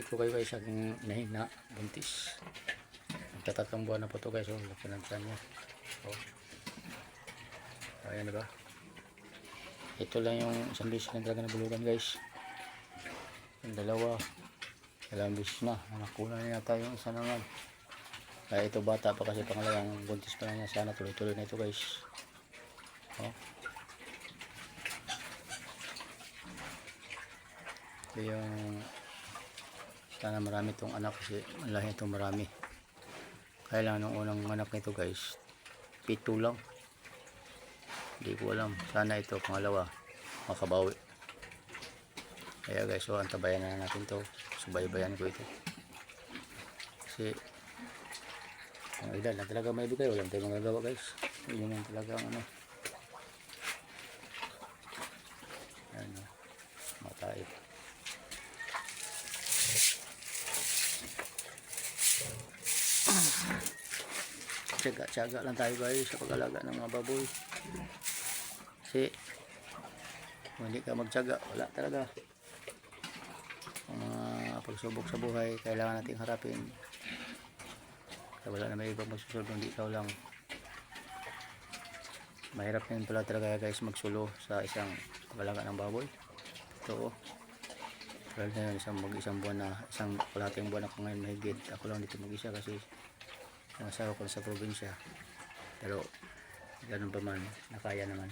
update ko kayo guys sa aking inahin na buntis. Magtatatlong buwan na po ito guys. Oh, laki ng tiyan niya. Oh. Ayan diba? Ito lang yung isang beses na talaga nabulugan guys. Yung dalawa, dalawang beses na. Nakuna na yata yung isa naman. Kaya ito bata pa kasi pangalawang buntis pa lang niya. Sana tuloy-tuloy na ito guys. Oh. Ito yung sana marami itong anak kasi malahi itong marami. Kaya lang nung unang anak nito guys, 7 lang. Hindi ko alam. Sana ito pangalawa makabawi. Kaya guys, so antabayan na natin to. Subaybayan ko ito. Kasi ang edad na talaga may bigay. Walang tayong magagawa guys. Yun yung talaga ang ano. Ayan o. Matay. Tiyaga-tiyaga lang tayo guys sa pag-alaga ng mga baboy. Kasi kung hindi ka magtiyaga, wala talaga. Ang mga pagsubok sa buhay, kailangan nating harapin. Kaya wala na may ibang magsusunod, hindi ikaw lang. Mahirap din pala talaga guys magsulo sa isang pag-alaga ng baboy. Ito dahil na yun, isang buwan na, isang kalahating buwan ako ngayon mahigit. Ako lang dito mag-isa kasi ang asawa ko sa probinsya. Pero ganun pa man, nakaya naman.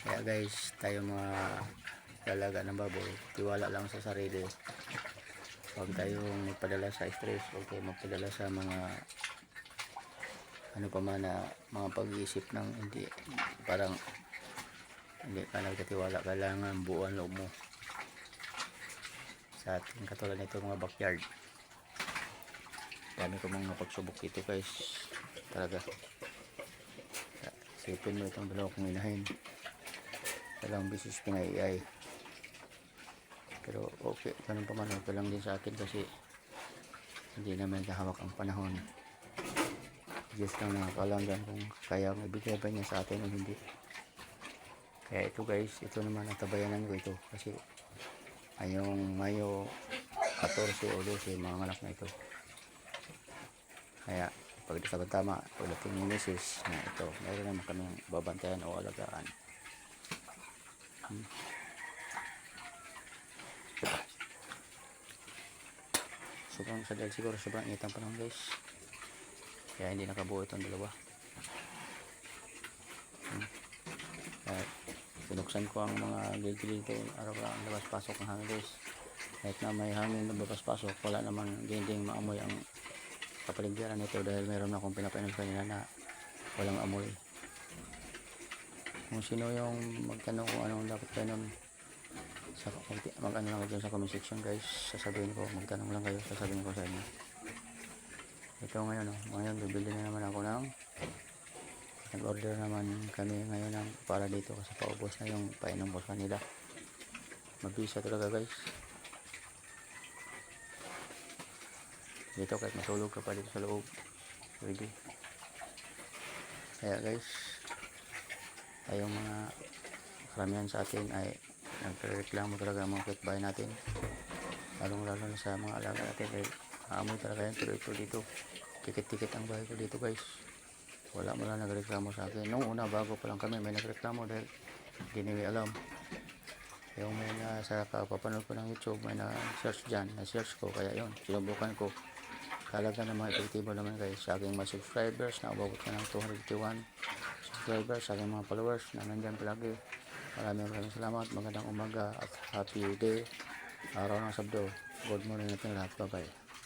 Kaya guys, tayo mga dalaga ng baboy, tiwala lang sa sarili. Huwag tayong magpadala sa stress, huwag tayong magpadala sa mga ano pa man na mga pag-iisip ng hindi, parang hindi ka nagkatiwala. Kailangan buuan loob mo sa ating katulad nito mga backyard. Dami ko mga pagsubok dito guys talaga. Isipin mo itong dalawa kong inahin, dalawang bisis pinaiay, pero okay, ganun pa man, okay lang din sa akin kasi hindi naman kahawak ang panahon. Just lang nakakalangan kung kaya ibigay ba niya sa atin o hindi. Kaya ito guys, ito naman natabayanan ko ito kasi ayong Mayo 14 o 12 mga anak na ito. Kaya pag tama, pagdating ni Mrs. na ito, mayroon naman kaming babantayan o alagaan. Sobrang sadal siguro, sobrang itang panahon guys. Kaya hindi nakabuo itong dalawa. Kaya pinuksan ko ang mga gilid dito, araw-araw labas-pasok ng hangin guys. Kahit na may hangin na labas-pasok, wala namang dinding maamoy ang kapaligyaran nito dahil meron akong pinapainom kanina na walang amoy. Kung sino yung magtanong kung anong dapat painom, mag-ano lang kayo sa comment section guys, sasabihin ko, magtanong lang kayo, sasabihin ko sa inyo. Ito ngayon, ngayon bibili na naman ako ng nag-order naman kami ngayon ng para dito kasi paubos na yung painom ko sa kanila. Mabisa talaga guys dito, kahit matulog ka pa dito sa loob ready. Kaya guys, tayong mga karamihan sa atin ay nagreklamo talaga mga kapitbahay natin, lalong lalo na sa mga alaga natin dahil aamoy talaga yan tuloy dito. Tikit-tikit ang bahay ko dito guys. Wala mo lang nagreklamo sa akin. Nung una bago pa lang kami may nagreklamo dahil hindi nila alam. Yung may sa kapapanood ko ng YouTube may na-search dyan, na-search ko, kaya yun, sinubukan ko. Talaga ng mga epektibo naman guys sa aking mga subscribers na ababot na ng 251 subscribers, sa aking mga followers na nandyan palagi. Maraming salamat, magandang umaga at happy day, araw ng Sabado. Good morning natin lahat, bye bye.